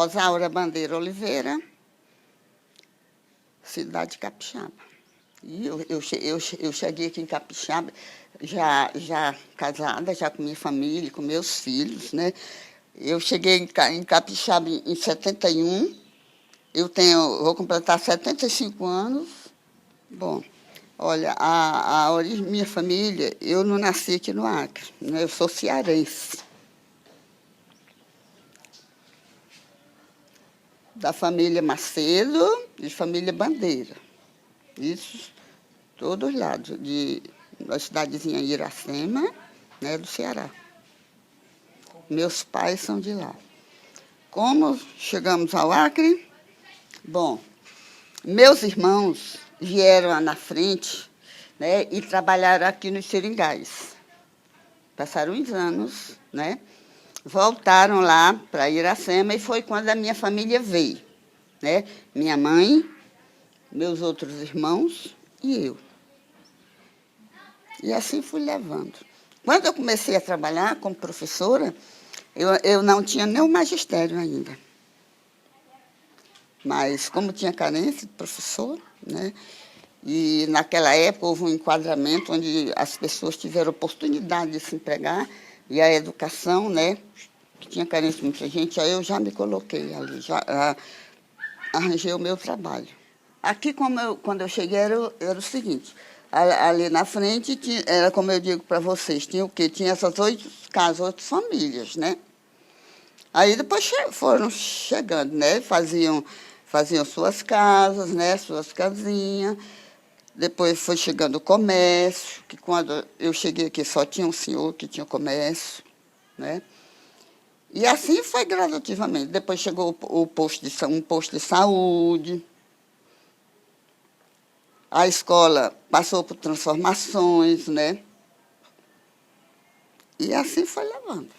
Rosaura Bandeira Oliveira, cidade Capixaba. E eu cheguei aqui em Capixaba, já casada, já com minha família, com meus filhos, né? Eu cheguei em Capixaba em 71, vou completar 75 anos. Bom, olha, minha família, eu não nasci aqui no Acre, né? Eu sou cearense. Da família Macedo e família Bandeira. Isso, todos os lados, da cidadezinha Iracema, né, do Ceará. Meus pais são de lá. Como chegamos ao Acre? Bom, meus irmãos vieram lá na frente, né, e trabalharam aqui nos Seringais. Passaram uns anos, né? Voltaram lá para Iracema e foi quando a minha família veio, né? Minha mãe, meus outros irmãos e eu. E assim fui levando. Quando eu comecei a trabalhar como professora, eu não tinha nem o magistério ainda. Mas como tinha carência de professor, né? E naquela época houve um enquadramento onde as pessoas tiveram oportunidade de se empregar e a educação, né? Que tinha carência de muita gente, aí eu já me coloquei ali, já arranjei o meu trabalho. Aqui, quando eu cheguei, era o seguinte, ali na frente, era como eu digo para vocês, tinha o quê? Tinha essas 8 casas, 8 famílias, né? Aí depois foram chegando, né? Faziam suas casas, né? Suas casinhas. Depois foi chegando o comércio, que quando eu cheguei aqui só tinha um senhor que tinha comércio, né? E assim foi gradativamente. Depois chegou um posto de saúde. A escola passou por transformações, né? E assim foi levando.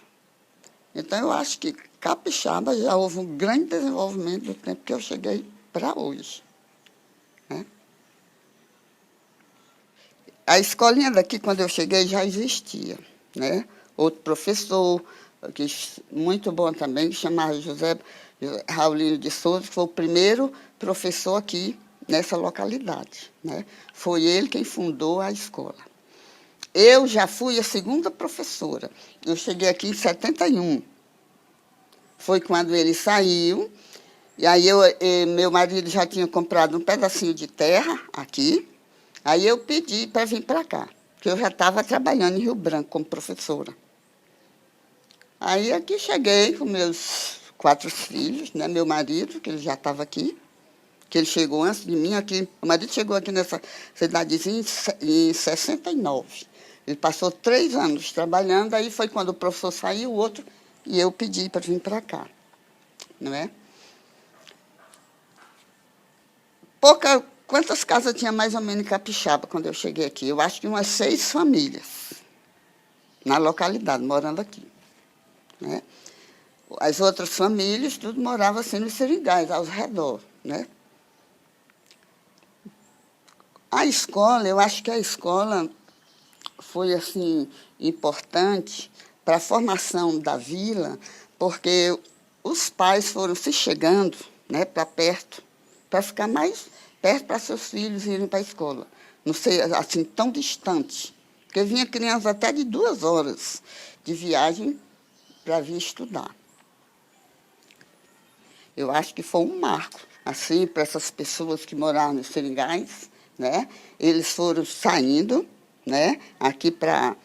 Então, eu acho que Capixaba já houve um grande desenvolvimento do tempo que eu cheguei para hoje, né? A escolinha daqui, quando eu cheguei, já existia, né? Outro professor, muito bom também, que chamava José Raulino de Souza, que foi o primeiro professor aqui nessa localidade, né? Foi ele quem fundou a escola. Eu já fui a segunda professora. Eu cheguei aqui em 71. Foi quando ele saiu, e aí meu marido já tinha comprado um pedacinho de terra aqui, aí eu pedi para vir para cá, porque eu já estava trabalhando em Rio Branco como professora. Aí aqui cheguei com meus 4 filhos, né? Meu marido, que ele já estava aqui, que ele chegou antes de mim aqui. O marido chegou aqui nessa cidadezinha em 69. Ele passou 3 anos trabalhando, aí foi quando o professor saiu, o outro, e eu pedi para vir para cá, não é? Quantas casas tinha mais ou menos em Capixaba quando eu cheguei aqui? Eu acho que umas 6 famílias na localidade, morando aqui, né? As outras famílias, tudo morava assim nos Seringais, ao redor, né? A escola, eu acho que a escola foi, assim, importante para a formação da vila, porque os pais foram se chegando, né, para perto, para ficar mais perto para seus filhos irem para a escola. Não sei, assim, tão distante. Porque vinha crianças até de 2 horas de viagem para vir estudar. Eu acho que foi um marco, assim, para essas pessoas que moravam nos Seringais, né? Eles foram saindo, né, aqui para...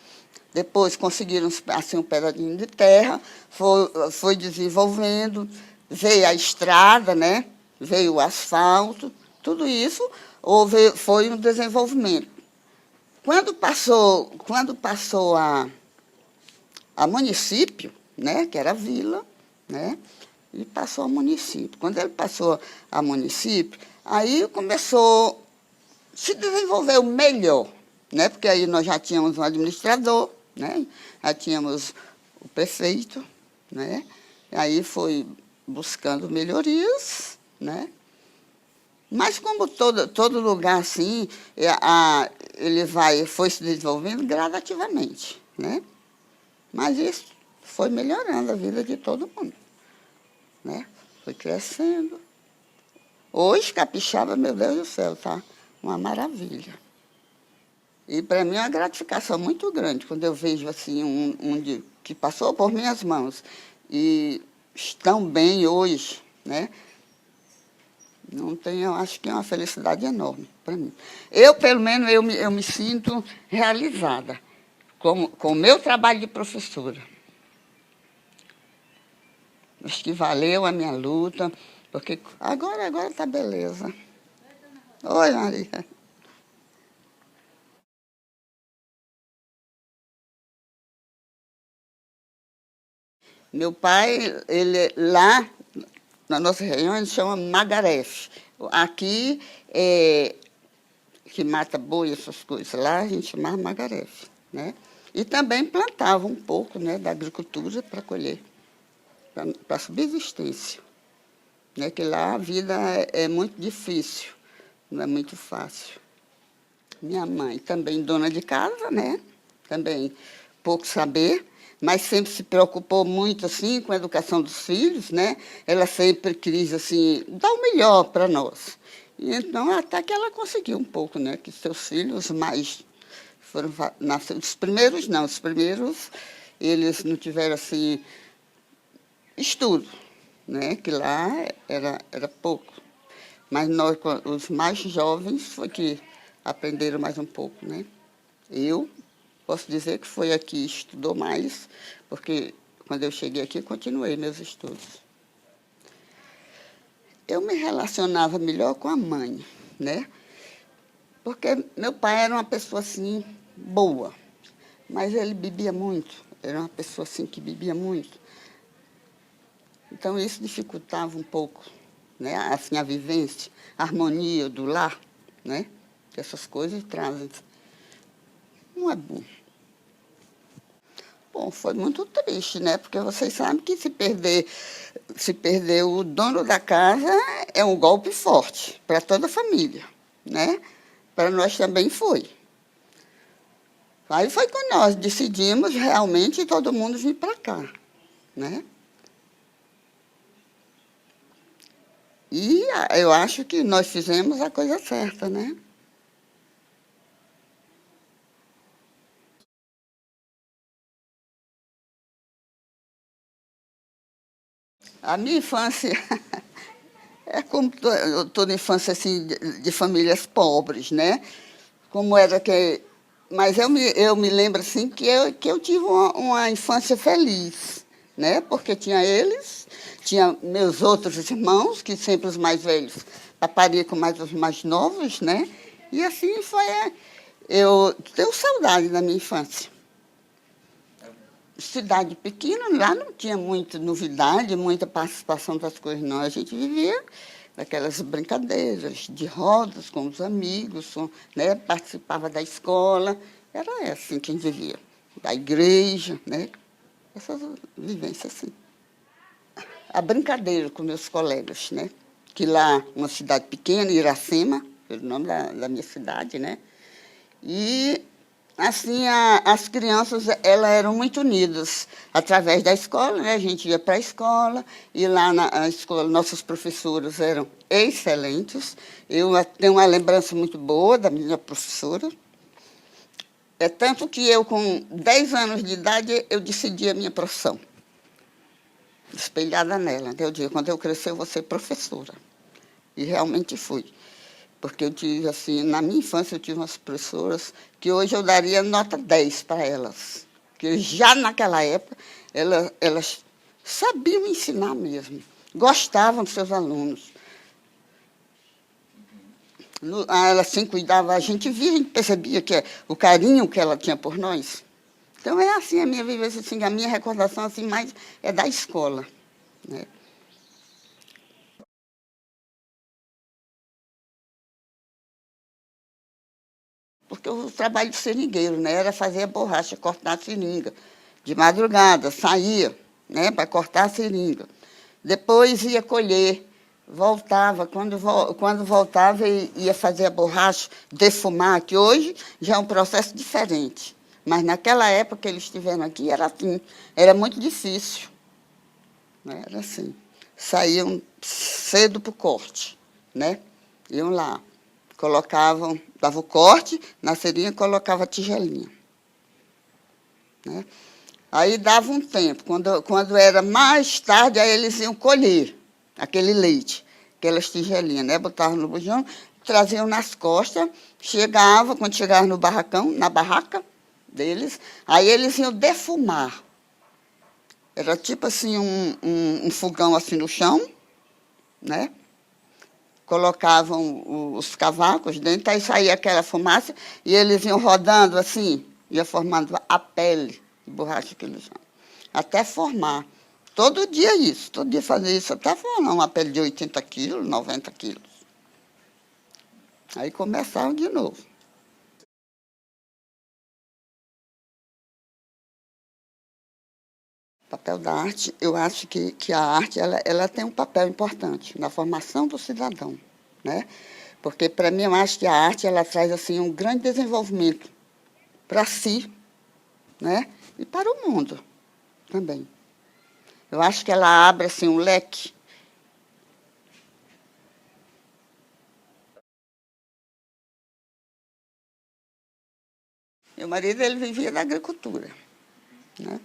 Depois conseguiram, assim, um pedacinho de terra, foi desenvolvendo, veio a estrada, né? Veio o asfalto, tudo isso foi um desenvolvimento. Quando passou a município, né, que era a vila, né, e passou a município. Quando ele passou a município, aí começou a se desenvolver o melhor, né, porque aí nós já tínhamos um administrador, né, já tínhamos o prefeito, né, aí foi buscando melhorias, né. Mas como todo lugar assim, ele foi se desenvolvendo gradativamente, né. Mas isso foi melhorando a vida de todo mundo, né. Foi crescendo. Hoje, capixaba, meu Deus do céu, tá uma maravilha. E para mim é uma gratificação muito grande quando eu vejo assim que passou por minhas mãos e estão bem hoje, né? Não tem, eu acho que é uma felicidade enorme para mim. Eu, pelo menos, eu me sinto realizada com o meu trabalho de professora. Acho que valeu a minha luta, porque agora está beleza. Oi, Maria. Meu pai, ele lá na nossa região, ele chama magarefe. Aqui, que mata boi, essas coisas, lá a gente chama magarefe, né? E também plantava um pouco, né, da agricultura para colher, para subsistência. Né? Que lá a vida é muito difícil, não é muito fácil. Minha mãe também dona de casa, né? Também pouco saber, mas sempre se preocupou muito assim com a educação dos filhos, né? Ela sempre quis assim dar o melhor para nós. E então até que ela conseguiu um pouco, né? Que seus filhos mais foram nasceram os primeiros não, os primeiros eles não tiveram assim estudo, né? Que lá era pouco. Mas nós, os mais jovens, foi que aprenderam mais um pouco, né? Eu posso dizer que foi aqui estudou mais, porque quando eu cheguei aqui, continuei meus estudos. Eu me relacionava melhor com a mãe, né? Porque meu pai era uma pessoa, assim, boa, mas ele bebia muito. Era uma pessoa, assim, que bebia muito. Então, isso dificultava um pouco, né? Assim, a vivência, a harmonia do lar, né? Essas coisas trazem. Não é bom. Bom, foi muito triste, né? Porque vocês sabem que se perder o dono da casa é um golpe forte para toda a família, né? Para nós também foi. Aí foi quando nós decidimos realmente todo mundo vir para cá, né? E eu acho que nós fizemos a coisa certa, né? A minha infância é como toda infância assim, de famílias pobres, né? Como era que. Mas eu me lembro assim que eu tive uma infância feliz, né? Porque tinha eles, tinha meus outros irmãos, que sempre os mais velhos papariam mais os mais novos, né? E assim foi. Eu tenho saudade da minha infância. Cidade pequena, lá não tinha muita novidade, muita participação das coisas, não. A gente vivia daquelas brincadeiras de rodas com os amigos, né? Participava da escola, era assim que a gente vivia. Da igreja, né? Essas vivências assim. A brincadeira com meus colegas, né? Que lá, uma cidade pequena, Iracema, pelo nome da minha cidade, né? E assim, as crianças elas eram muito unidas através da escola, né? A gente ia para a escola e lá na escola nossos professores eram excelentes. Eu tenho uma lembrança muito boa da minha professora. É tanto que eu, com 10 anos de idade, eu decidi a minha profissão, espelhada nela. Então, eu digo, quando eu crescer, eu vou ser professora. E realmente fui. Porque eu tive, assim, na minha infância, eu tive umas professoras que hoje eu daria nota 10 para elas. Porque já naquela época, elas sabiam ensinar mesmo. Gostavam dos seus alunos. Ela assim cuidava, a gente via, a gente percebia que o carinho que ela tinha por nós. Então, é assim a minha vivência, assim, a minha recordação assim, mais é da escola. Né? Porque o trabalho de seringueiro, né, era fazer a borracha, cortar a seringa. De madrugada, saía, né, para cortar a seringa. Depois ia colher, voltava. Quando voltava, ia fazer a borracha, defumar, que hoje já é um processo diferente. Mas naquela época que eles estiveram aqui, era assim, era muito difícil. Né, era assim. Saíam cedo para o corte, né? Iam lá, colocavam, dava o corte, na seringa colocava a tigelinha, né? Aí dava um tempo, quando era mais tarde, aí eles iam colher aquele leite, aquelas tigelinhas, né? Botavam no bujão, traziam nas costas, quando chegava no barracão, na barraca deles, aí eles iam defumar. Era tipo assim um fogão assim no chão, né? Colocavam os cavacos dentro, aí saía aquela fumaça, e eles iam rodando assim, ia formando a pele de borracha que eles chamam, até formar. Todo dia isso, todo dia fazia isso, até formar uma pele de 80 quilos, 90 quilos. Aí começaram de novo. O papel da arte, eu acho que a arte ela tem um papel importante na formação do cidadão, né? Porque, para mim, eu acho que a arte ela traz assim, um grande desenvolvimento para si, né? E para o mundo também. Eu acho que ela abre assim, um leque. Meu marido ele vivia da agricultura, né?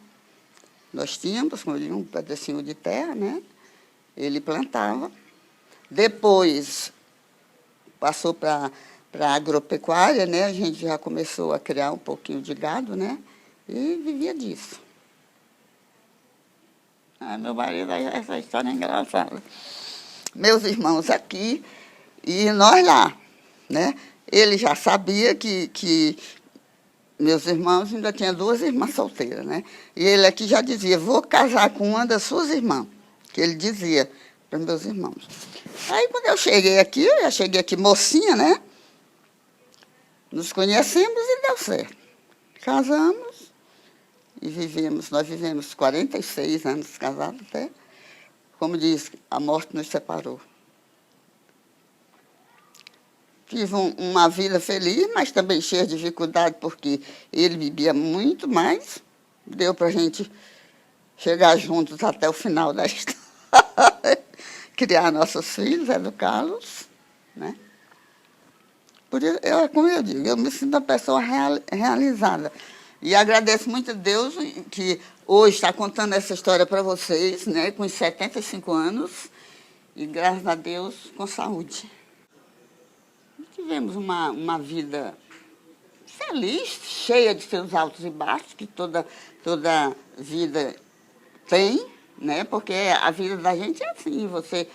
Nós tínhamos, como eu digo, um pedacinho de terra, né? Ele plantava. Depois passou para a agropecuária, né? A gente já começou a criar um pouquinho de gado, né? E vivia disso. Meu marido, essa história é engraçada. Meus irmãos aqui e nós lá, né? Ele já sabia que meus irmãos, ainda tinha 2 irmãs solteiras, né? E ele aqui já dizia, vou casar com uma das suas irmãs, que ele dizia para meus irmãos. Aí, quando eu já cheguei aqui mocinha, né? Nos conhecemos e deu certo. Casamos e nós vivemos 46 anos casados até. Como diz, a morte nos separou. Tive uma vida feliz, mas também cheia de dificuldade, porque ele bebia muito, mas deu para a gente chegar juntos até o final da história. Criar nossos filhos, educá-los, né? Por isso, como eu digo, eu me sinto uma pessoa realizada. E agradeço muito a Deus que hoje está contando essa história para vocês, né, com 75 anos, e graças a Deus com saúde. Tivemos uma vida feliz, cheia de seus altos e baixos, que toda vida tem, né? Porque a vida da gente é assim, você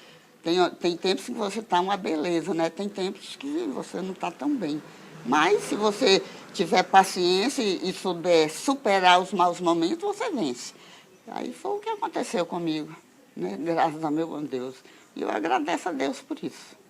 tem tempos que você está uma beleza, né? Tem tempos que você não está tão bem. Mas se você tiver paciência e souber superar os maus momentos, você vence. Aí foi o que aconteceu comigo, né? Graças a meu bom Deus. E eu agradeço a Deus por isso.